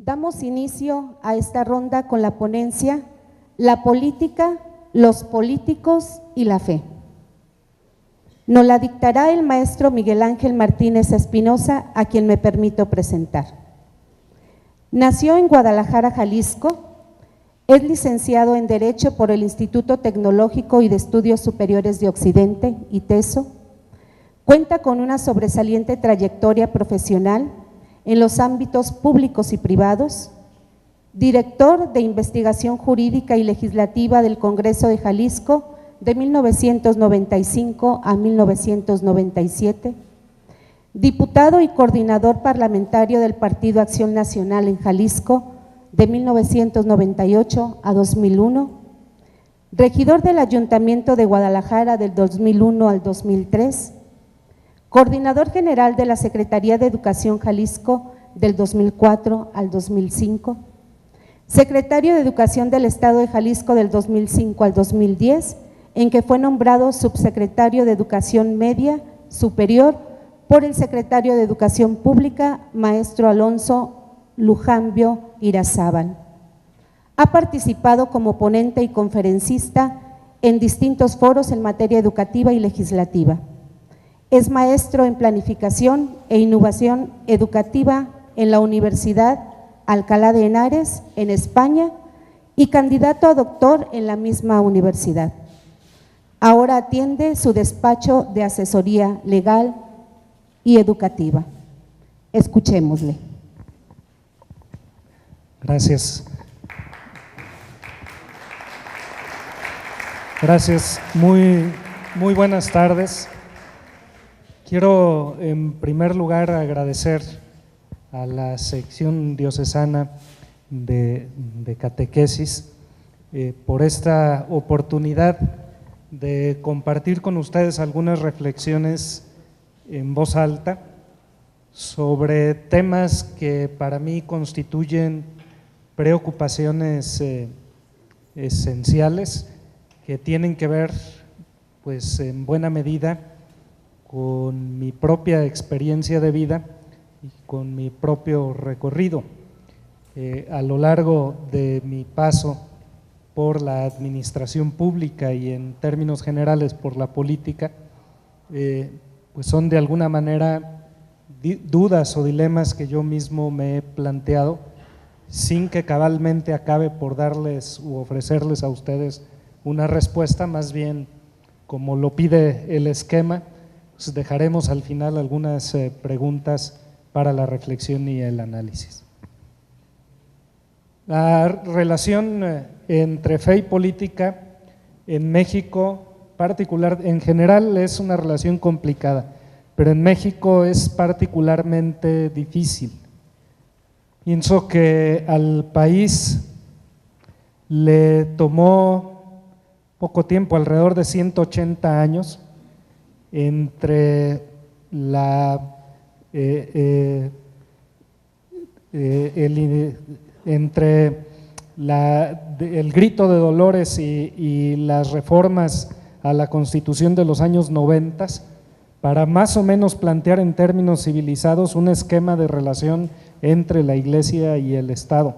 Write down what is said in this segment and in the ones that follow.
Damos inicio a esta ronda con la ponencia La política, los políticos y la fe. Nos la dictará el maestro Miguel Ángel Martínez Espinosa, a quien me permito presentar. Nació en Guadalajara, Jalisco. Es licenciado en Derecho por el Instituto Tecnológico y de Estudios Superiores de Occidente, ITESO. Cuenta con una sobresaliente trayectoria profesional en los ámbitos públicos y privados, director de Investigación Jurídica y Legislativa del Congreso de Jalisco de 1995 a 1997, diputado y coordinador parlamentario del Partido Acción Nacional en Jalisco de 1998 a 2001, regidor del Ayuntamiento de Guadalajara del 2001 al 2003, coordinador general de la Secretaría de Educación Jalisco del 2004 al 2005, secretario de Educación del Estado de Jalisco del 2005 al 2010, en que fue nombrado subsecretario de Educación Media Superior por el secretario de Educación Pública, maestro Alonso Lujambio Irazábal. Ha participado como ponente y conferencista en distintos foros en materia educativa y legislativa. Es maestro en Planificación e Innovación Educativa en la Universidad Alcalá de Henares, en España, y candidato a doctor en la misma universidad. Ahora atiende su despacho de asesoría legal y educativa. Escuchémosle. Gracias. Gracias. Muy buenas tardes. Quiero en primer lugar agradecer a la sección diocesana de catequesis por esta oportunidad de compartir con ustedes algunas reflexiones en voz alta sobre temas que para mí constituyen preocupaciones esenciales que tienen que ver, pues, en buena medida con mi propia experiencia de vida y con mi propio recorrido. A lo largo de mi paso por la administración pública y en términos generales por la política, pues son de alguna manera dudas o dilemas que yo mismo me he planteado sin que cabalmente acabe por darles u ofrecerles a ustedes una respuesta, más bien como lo pide el esquema, pues dejaremos al final algunas preguntas para la reflexión y el análisis. La relación entre fe y política en México en general es una relación complicada, pero en México es particularmente difícil. Pienso que al país le tomó poco tiempo, alrededor de 180 años, entre el grito de Dolores y las reformas a la Constitución de los años 90 para más o menos plantear en términos civilizados un esquema de relación entre la Iglesia y el Estado.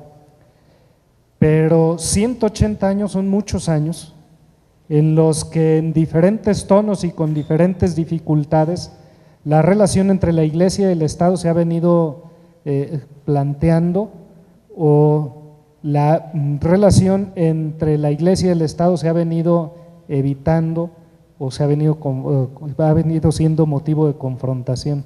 Pero 180 años son muchos años en los que en diferentes tonos y con diferentes dificultades la relación entre la Iglesia y el Estado se ha venido planteando, o la relación entre la Iglesia y el Estado se ha venido evitando o ha venido siendo motivo de confrontación.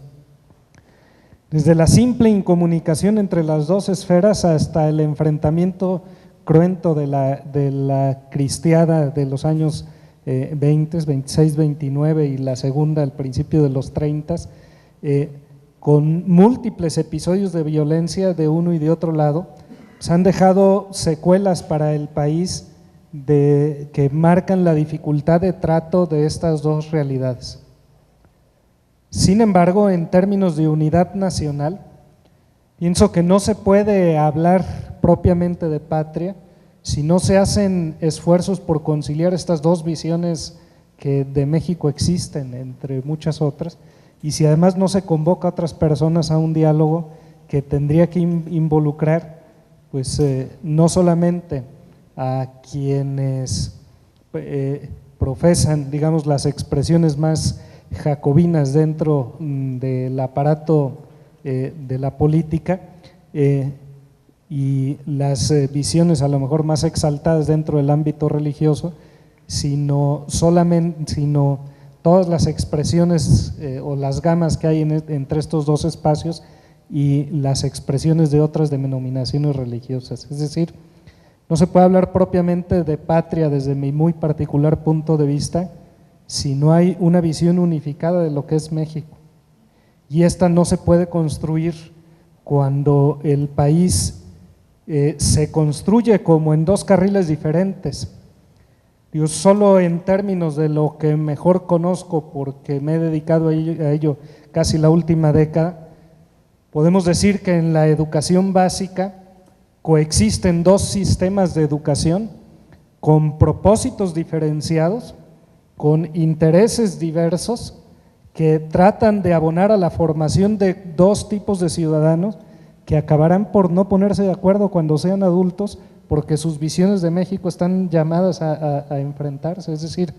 Desde la simple incomunicación entre las dos esferas hasta el enfrentamiento cruento de la cristiada de los años 20, 26, 29 y la segunda al principio de los 30, con múltiples episodios de violencia de uno y de otro lado, se han dejado secuelas para el país que marcan la dificultad de trato de estas dos realidades. Sin embargo, en términos de unidad nacional, pienso que no se puede hablar propiamente de patria si no se hacen esfuerzos por conciliar estas dos visiones que de México existen, entre muchas otras, y si además no se convoca a otras personas a un diálogo que tendría que involucrar pues no solamente a quienes profesan, digamos, las expresiones más jacobinas dentro del aparato de la política y las visiones a lo mejor más exaltadas dentro del ámbito religioso, sino todas las expresiones o las gamas que hay entre estos dos espacios y las expresiones de otras denominaciones religiosas. Es decir, no se puede hablar propiamente de patria desde mi muy particular punto de vista si no hay una visión unificada de lo que es México. Y esta no se puede construir cuando el país se construye como en dos carriles diferentes. Yo solo en términos de lo que mejor conozco, porque me he dedicado a ello casi la última década, podemos decir que en la educación básica coexisten dos sistemas de educación con propósitos diferenciados, con intereses diversos que tratan de abonar a la formación de dos tipos de ciudadanos que acabarán por no ponerse de acuerdo cuando sean adultos porque sus visiones de México están llamadas a enfrentarse. Es decir,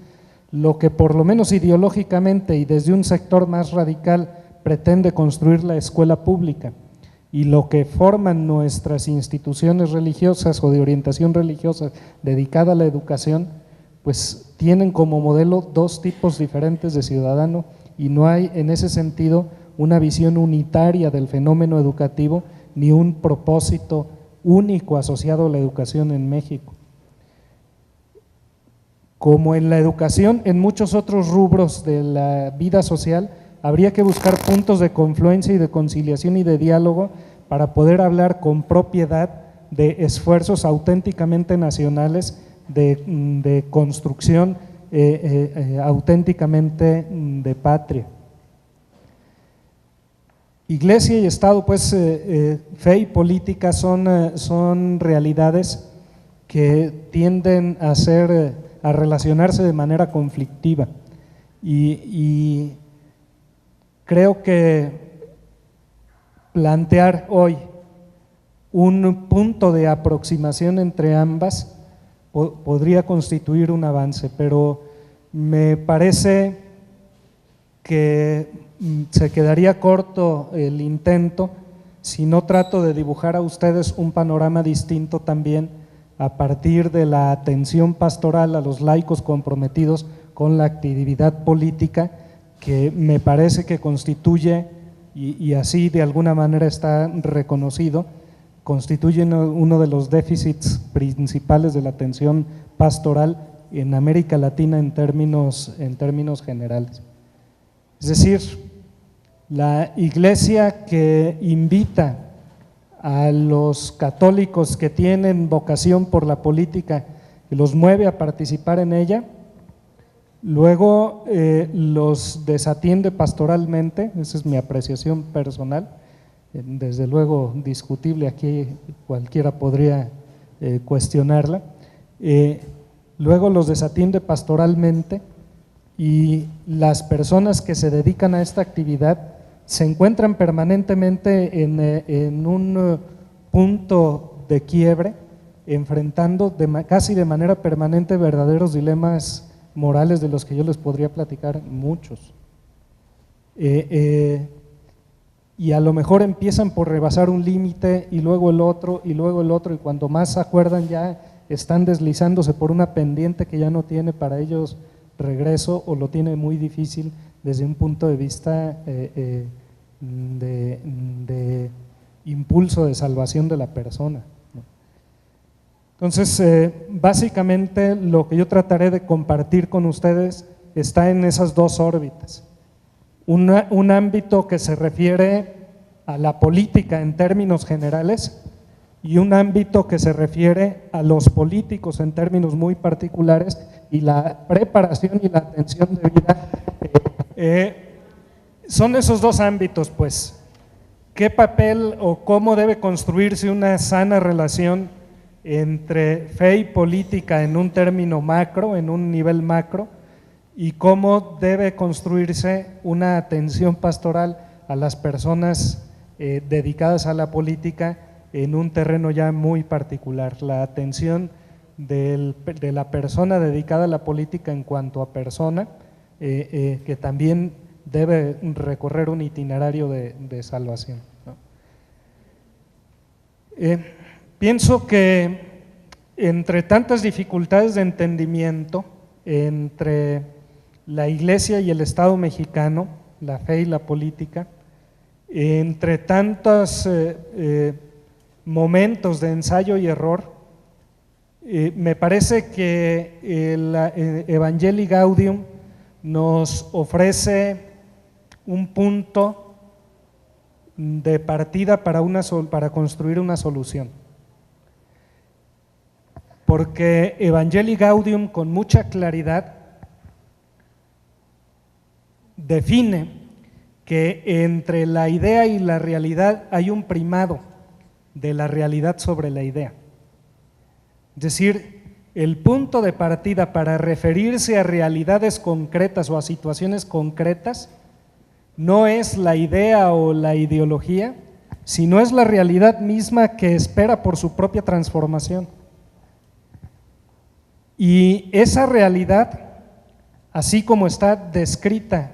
lo que por lo menos ideológicamente y desde un sector más radical pretende construir la escuela pública y lo que forman nuestras instituciones religiosas o de orientación religiosa dedicada a la educación, pues tienen como modelo dos tipos diferentes de ciudadano y no hay en ese sentido una visión unitaria del fenómeno educativo ni un propósito único asociado a la educación en México. Como en la educación, en muchos otros rubros de la vida social, habría que buscar puntos de confluencia y de conciliación y de diálogo para poder hablar con propiedad de esfuerzos auténticamente nacionales de construcción auténticamente de patria. Iglesia y Estado, pues fe y política son realidades que tienden a relacionarse de manera conflictiva y creo que plantear hoy un punto de aproximación entre ambas podría constituir un avance, pero me parece que se quedaría corto el intento si no trato de dibujar a ustedes un panorama distinto también a partir de la atención pastoral a los laicos comprometidos con la actividad política, que me parece que constituye, y así de alguna manera está reconocido, constituye uno de los déficits principales de la atención pastoral en América Latina en términos generales. Es decir, la Iglesia que invita a los católicos que tienen vocación por la política, que los mueve a participar en ella, luego los desatiende pastoralmente, esa es mi apreciación personal, desde luego discutible, aquí cualquiera podría cuestionarla, luego los desatiende pastoralmente y las personas que se dedican a esta actividad se encuentran permanentemente en un punto de quiebre, enfrentando casi de manera permanente verdaderos dilemas morales de los que yo les podría platicar muchos. Y a lo mejor empiezan por rebasar un límite y luego el otro y luego el otro, y cuando más se acuerdan ya están deslizándose por una pendiente que ya no tiene para ellos regreso o lo tiene muy difícil desde un punto de vista de impulso de salvación de la persona. Entonces, básicamente lo que yo trataré de compartir con ustedes está en esas dos órbitas. Un ámbito que se refiere a la política en términos generales y un ámbito que se refiere a los políticos en términos muy particulares y la preparación y la atención de vida. Son esos dos ámbitos, pues. ¿Qué papel o cómo debe construirse una sana relación entre fe y política en un término macro, en un nivel macro, y cómo debe construirse una atención pastoral a las personas dedicadas a la política en un terreno ya muy particular, la atención de la persona dedicada a la política en cuanto a persona, que también debe recorrer un itinerario de salvación, ¿no? Pienso que entre tantas dificultades de entendimiento entre la Iglesia y el Estado mexicano, la fe y la política, entre tantos momentos de ensayo y error, me parece que el Evangelii Gaudium nos ofrece un punto de partida para construir una solución. Porque Evangelii Gaudium con mucha claridad define que entre la idea y la realidad hay un primado de la realidad sobre la idea. Es decir, el punto de partida para referirse a realidades concretas o a situaciones concretas no es la idea o la ideología, sino es la realidad misma que espera por su propia transformación. Y esa realidad, así como está descrita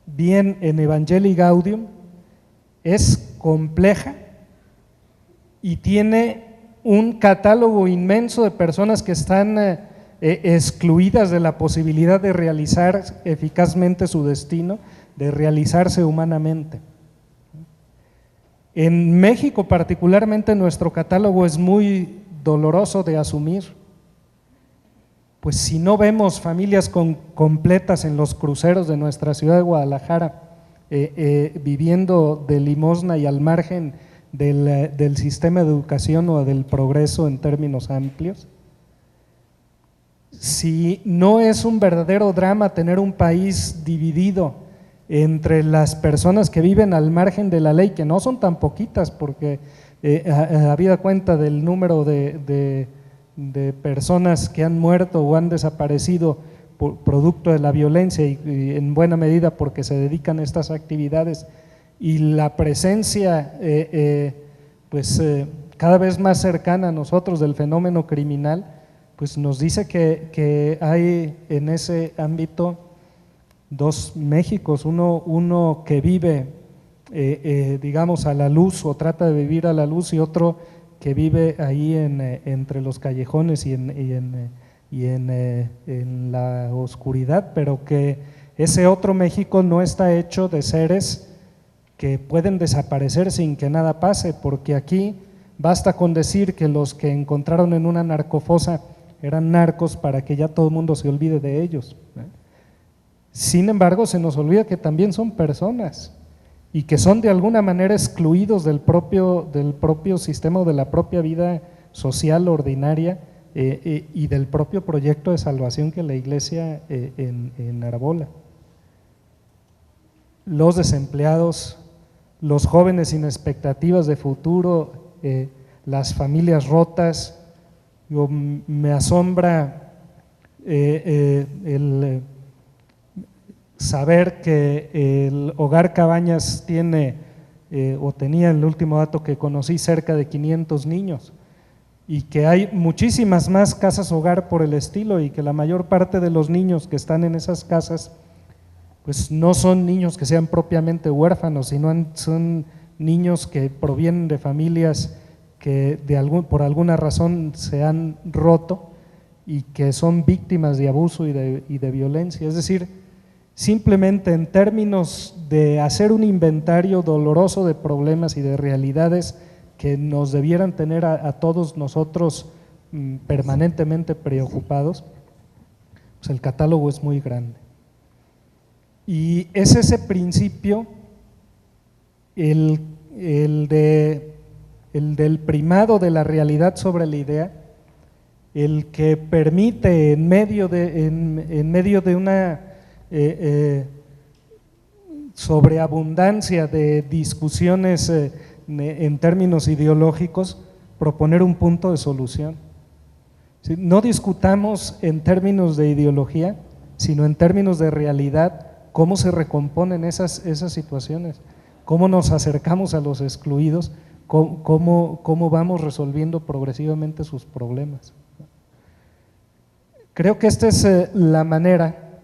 bien en Evangelii Gaudium, es compleja y tiene un catálogo inmenso de personas que están excluidas de la posibilidad de realizar eficazmente su destino, de realizarse humanamente. En México particularmente nuestro catálogo es muy doloroso de asumir, pues si no vemos familias completas en los cruceros de nuestra ciudad de Guadalajara, viviendo de limosna y al margen del sistema de educación o del progreso en términos amplios, si no es un verdadero drama tener un país dividido entre las personas que viven al margen de la ley, que no son tan poquitas, porque habida cuenta del número de personas que han muerto o han desaparecido producto de la violencia y en buena medida porque se dedican a estas actividades, y la presencia cada vez más cercana a nosotros del fenómeno criminal, pues nos dice que hay en ese ámbito dos Méxicos, uno que vive digamos a la luz o trata de vivir a la luz, y otro que vive ahí entre los callejones y en la oscuridad, pero que ese otro México no está hecho de seres que pueden desaparecer sin que nada pase, porque aquí basta con decir que los que encontraron en una narcofosa eran narcos para que ya todo el mundo se olvide de ellos. Sin embargo, se nos olvida que también son personas y que son de alguna manera excluidos del propio sistema o de la propia vida social ordinaria y del propio proyecto de salvación que la Iglesia enarbola. Los desempleados, los jóvenes sin expectativas de futuro, las familias rotas. Me asombra el saber que el Hogar Cabañas tiene o tenía, el último dato que conocí, cerca de 500 niños, y que hay muchísimas más casas hogar por el estilo, y que la mayor parte de los niños que están en esas casas pues no son niños que sean propiamente huérfanos, sino son niños que provienen de familias que por alguna razón se han roto y que son víctimas de abuso y de violencia. Es decir, simplemente en términos de hacer un inventario doloroso de problemas y de realidades que nos debieran tener a todos nosotros permanentemente preocupados, pues el catálogo es muy grande. Y es ese principio, el del primado de la realidad sobre la idea, el que permite en medio de una sobreabundancia de discusiones en términos ideológicos, proponer un punto de solución. No discutamos en términos de ideología, sino en términos de realidad, cómo se recomponen esas situaciones, cómo nos acercamos a los excluidos, cómo vamos resolviendo progresivamente sus problemas. Creo que esta es la manera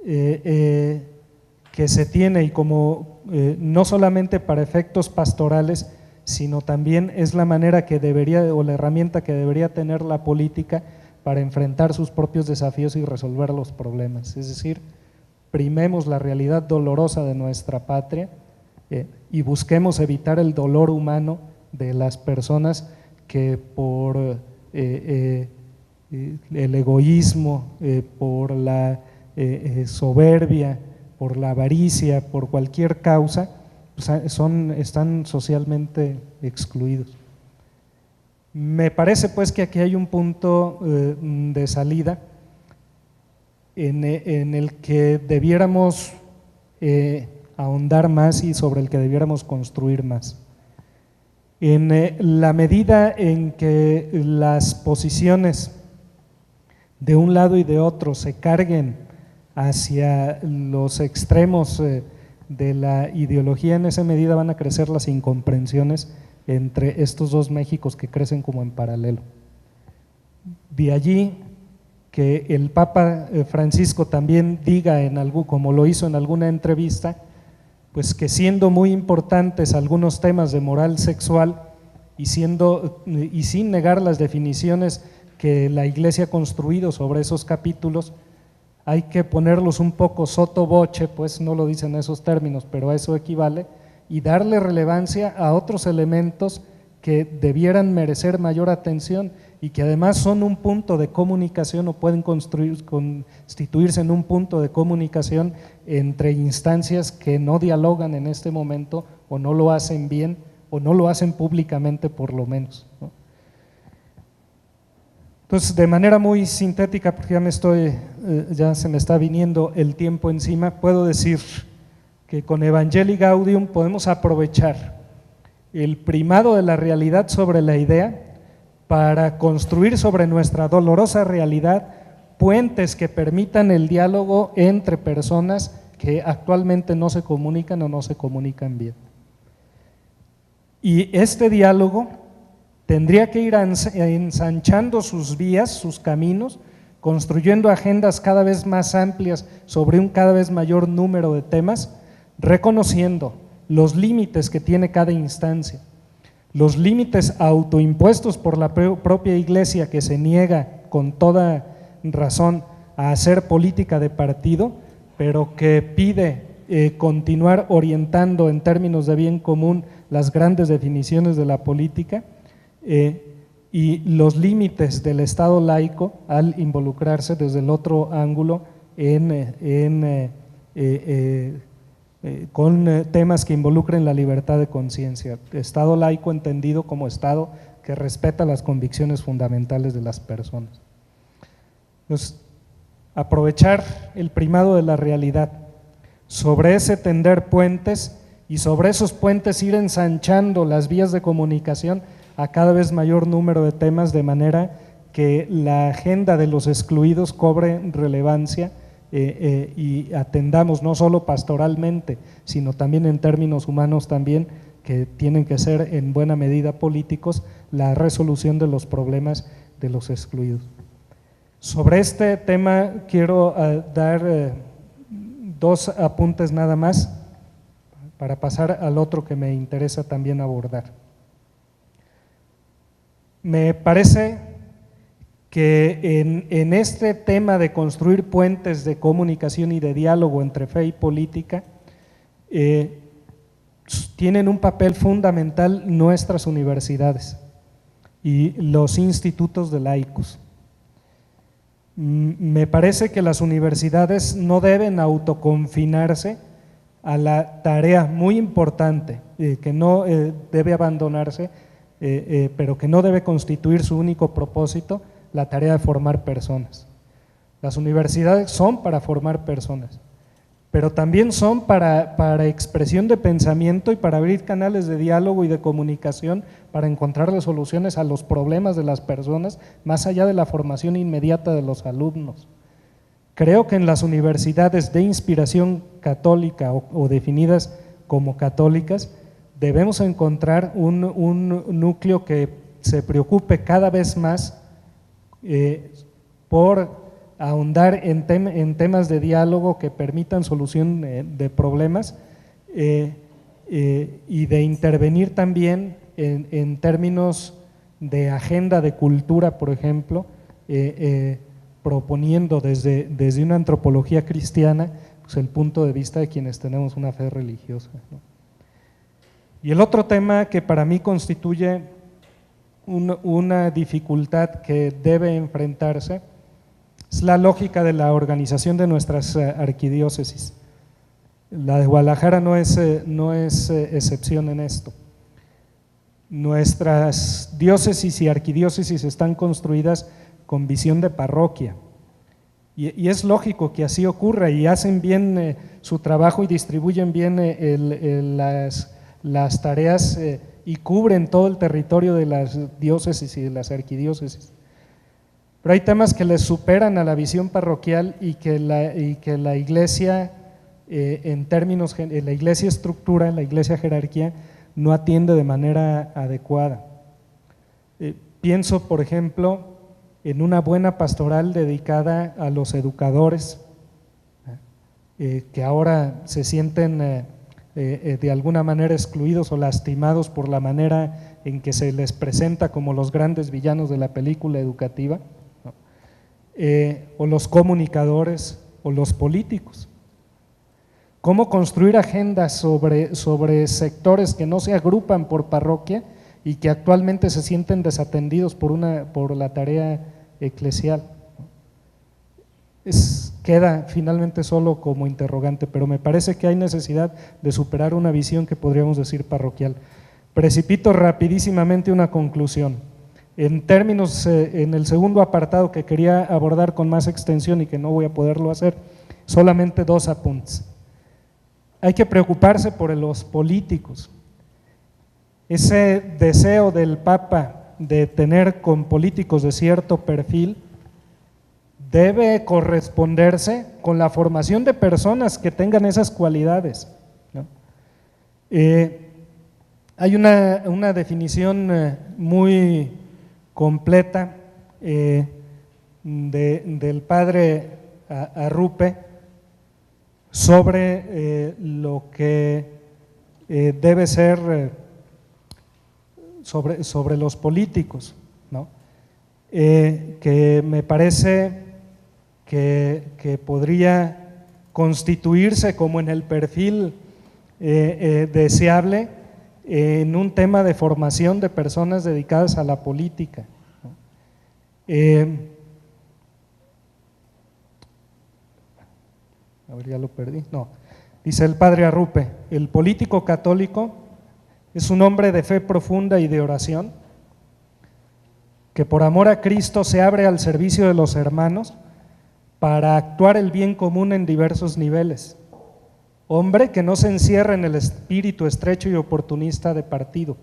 que se tiene, y como no solamente para efectos pastorales, sino también es la manera que debería, o la herramienta que debería tener la política para enfrentar sus propios desafíos y resolver los problemas. Es decir, primemos la realidad dolorosa de nuestra patria y busquemos evitar el dolor humano de las personas que por el egoísmo, por la soberbia, por la avaricia, por cualquier causa, pues están socialmente excluidos. Me parece pues que aquí hay un punto de salida en el que debiéramos ahondar más y sobre el que debiéramos construir más. En la medida en que las posiciones de un lado y de otro se carguen hacia los extremos de la ideología, en esa medida van a crecer las incomprensiones entre estos dos Méxicos que crecen como en paralelo. De allí que el Papa Francisco también diga como lo hizo en alguna entrevista, pues que siendo muy importantes algunos temas de moral sexual y sin negar las definiciones que la Iglesia ha construido sobre esos capítulos, hay que ponerlos un poco sotto voce, pues no lo dicen esos términos, pero a eso equivale, y darle relevancia a otros elementos que debieran merecer mayor atención y que además son un punto de comunicación o pueden constituirse en un punto de comunicación entre instancias que no dialogan en este momento o no lo hacen bien o no lo hacen públicamente por lo menos, ¿no? Entonces, de manera muy sintética, porque ya se me está viniendo el tiempo encima, puedo decir que con Evangelii Gaudium podemos aprovechar el primado de la realidad sobre la idea para construir sobre nuestra dolorosa realidad puentes que permitan el diálogo entre personas que actualmente no se comunican o no se comunican bien. Y este diálogo tendría que ir ensanchando sus vías, sus caminos, construyendo agendas cada vez más amplias sobre un cada vez mayor número de temas, reconociendo los límites que tiene cada instancia, los límites autoimpuestos por la propia Iglesia, que se niega con toda razón a hacer política de partido, pero que pide continuar orientando en términos de bien común las grandes definiciones de la política, y los límites del Estado laico al involucrarse desde el otro ángulo con temas que involucren la libertad de conciencia. Estado laico entendido como Estado que respeta las convicciones fundamentales de las personas. Entonces, aprovechar el primado de la realidad, sobre ese tender puentes y sobre esos puentes ir ensanchando las vías de comunicación a cada vez mayor número de temas, de manera que la agenda de los excluidos cobre relevancia y atendamos no solo pastoralmente, sino también en términos humanos también, que tienen que ser en buena medida políticos, la resolución de los problemas de los excluidos. Sobre este tema quiero dar dos apuntes nada más para pasar al otro que me interesa también abordar. Me parece que en este tema de construir puentes de comunicación y de diálogo entre fe y política, tienen un papel fundamental nuestras universidades y los institutos de laicos. Me parece que las universidades no deben autoconfinarse a la tarea muy importante, que no debe abandonarse, pero que no debe constituir su único propósito, la tarea de formar personas. Las universidades son para formar personas, pero también son para expresión de pensamiento y para abrir canales de diálogo y de comunicación para encontrar soluciones a los problemas de las personas, más allá de la formación inmediata de los alumnos. Creo que en las universidades de inspiración católica o definidas como católicas, debemos encontrar un núcleo que se preocupe cada vez más por ahondar en temas de diálogo que permitan solución de problemas y de intervenir también en términos de agenda de cultura, por ejemplo, proponiendo desde una antropología cristiana pues el punto de vista de quienes tenemos una fe religiosa, ¿no? Y el otro tema que para mí constituye una dificultad que debe enfrentarse es la lógica de la organización de nuestras arquidiócesis. La de Guadalajara no es excepción en esto. Nuestras diócesis y arquidiócesis están construidas con visión de parroquia y es lógico que así ocurra, y hacen bien su trabajo y distribuyen bien las tareas y cubren todo el territorio de las diócesis y de las arquidiócesis. Pero hay temas que les superan a la visión parroquial y que la iglesia, en términos, la iglesia estructura, la iglesia jerarquía, no atiende de manera adecuada. Pienso, por ejemplo, en una buena pastoral dedicada a los educadores, que ahora se sienten de alguna manera excluidos o lastimados por la manera en que se les presenta como los grandes villanos de la película educativa, ¿no? O los comunicadores o los políticos. ¿Cómo construir agendas sobre sectores que no se agrupan por parroquia y que actualmente se sienten desatendidos por la tarea eclesial? Queda finalmente solo como interrogante, pero me parece que hay necesidad de superar una visión que podríamos decir parroquial. Precipito rapidísimamente una conclusión. En términos, en el segundo apartado que quería abordar con más extensión y que no voy a poderlo hacer, solamente 2 apuntes. Hay que preocuparse por los políticos. Ese deseo del Papa de tener con políticos de cierto perfil debe corresponderse con la formación de personas que tengan esas cualidades, ¿no? Hay una definición muy completa del padre Arrupe sobre lo que debe ser sobre los políticos, ¿no? Que me parece que podría constituirse como en el perfil deseable en un tema de formación de personas dedicadas a la política, ¿no? A ver, ya lo perdí. No, dice el padre Arrupe: el político católico es un hombre de fe profunda y de oración, que por amor a Cristo se abre al servicio de los hermanos para actuar el bien común en diversos niveles. Hombre que no se encierra en el espíritu estrecho y oportunista de partido.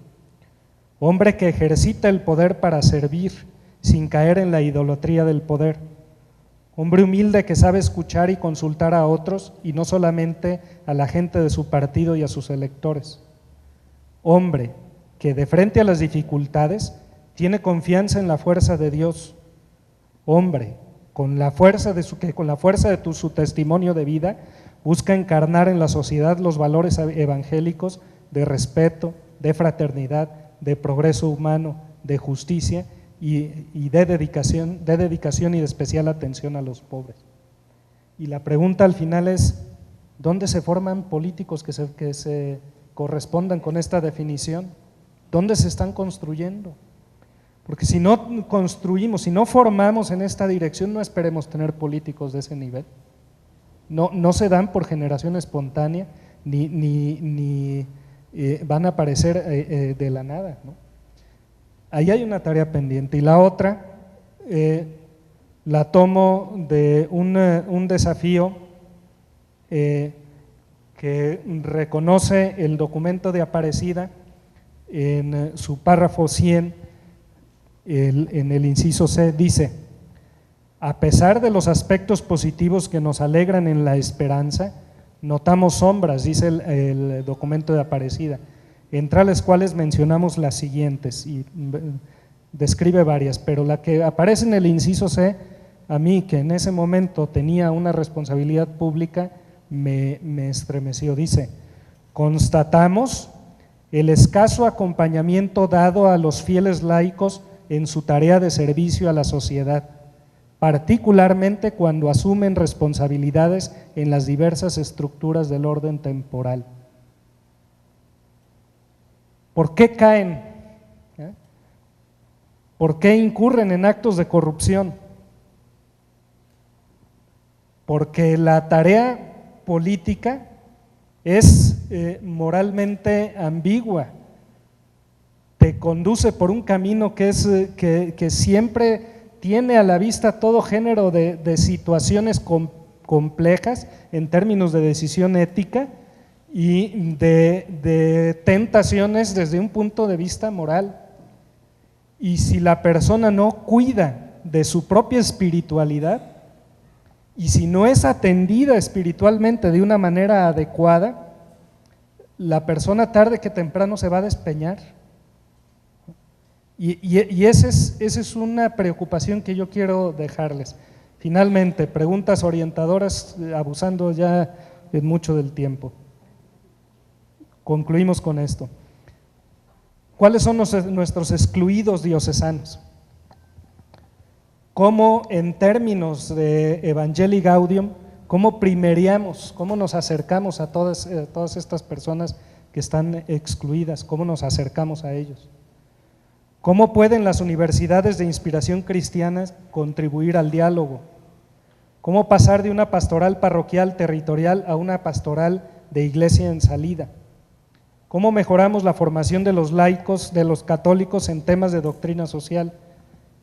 Hombre que ejercita el poder para servir sin caer en la idolatría del poder. Hombre humilde que sabe escuchar y consultar a otros y no solamente a la gente de su partido y a sus electores. Hombre que de frente a las dificultades tiene confianza en la fuerza de Dios. Hombre con la fuerza de su testimonio de vida busca encarnar en la sociedad los valores evangélicos de respeto, de fraternidad, de progreso humano, de justicia y de dedicación y de especial atención a los pobres. Y la pregunta al final es: ¿dónde se forman políticos que se correspondan con esta definición? ¿Dónde se están construyendo? Porque si no construimos, si no formamos en esta dirección, no esperemos tener políticos de ese nivel. No se dan por generación espontánea, ni van a aparecer de la nada, ¿no? Ahí hay una tarea pendiente. Y la otra la tomo de un desafío que reconoce el documento de Aparecida en su párrafo 100, en el inciso C, dice: a pesar de los aspectos positivos que nos alegran en la esperanza, notamos sombras, dice el documento de Aparecida, entre las cuales mencionamos las siguientes, y describe varias, pero la que aparece en el inciso C, a mí que en ese momento tenía una responsabilidad pública, me estremeció. Dice: constatamos el escaso acompañamiento dado a los fieles laicos en su tarea de servicio a la sociedad, particularmente cuando asumen responsabilidades en las diversas estructuras del orden temporal. ¿Por qué caen? ¿Por qué incurren en actos de corrupción? Porque la tarea política es moralmente ambigua, te conduce por un camino que siempre tiene a la vista todo género de situaciones complejas en términos de decisión ética y de tentaciones desde un punto de vista moral. Y si la persona no cuida de su propia espiritualidad, y si no es atendida espiritualmente de una manera adecuada, la persona tarde que temprano se va a despeñar. Y esa es una preocupación que yo quiero dejarles. Finalmente, preguntas orientadoras, abusando ya en mucho del tiempo. Concluimos con esto. ¿Cuáles son nuestros excluidos diocesanos? ¿Cómo en términos de Evangelii Gaudium, cómo primeriamos, cómo nos acercamos a todas estas personas que están excluidas? ¿Cómo nos acercamos a ellos? ¿Cómo pueden las universidades de inspiración cristiana contribuir al diálogo? ¿Cómo pasar de una pastoral parroquial territorial a una pastoral de iglesia en salida? ¿Cómo mejoramos la formación de los laicos, de los católicos en temas de doctrina social?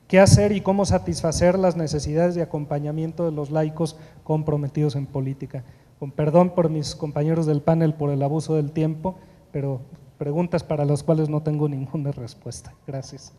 ¿Qué hacer y cómo satisfacer las necesidades de acompañamiento de los laicos comprometidos en política? Con perdón por mis compañeros del panel por el abuso del tiempo, pero preguntas para las cuales no tengo ninguna respuesta. Gracias.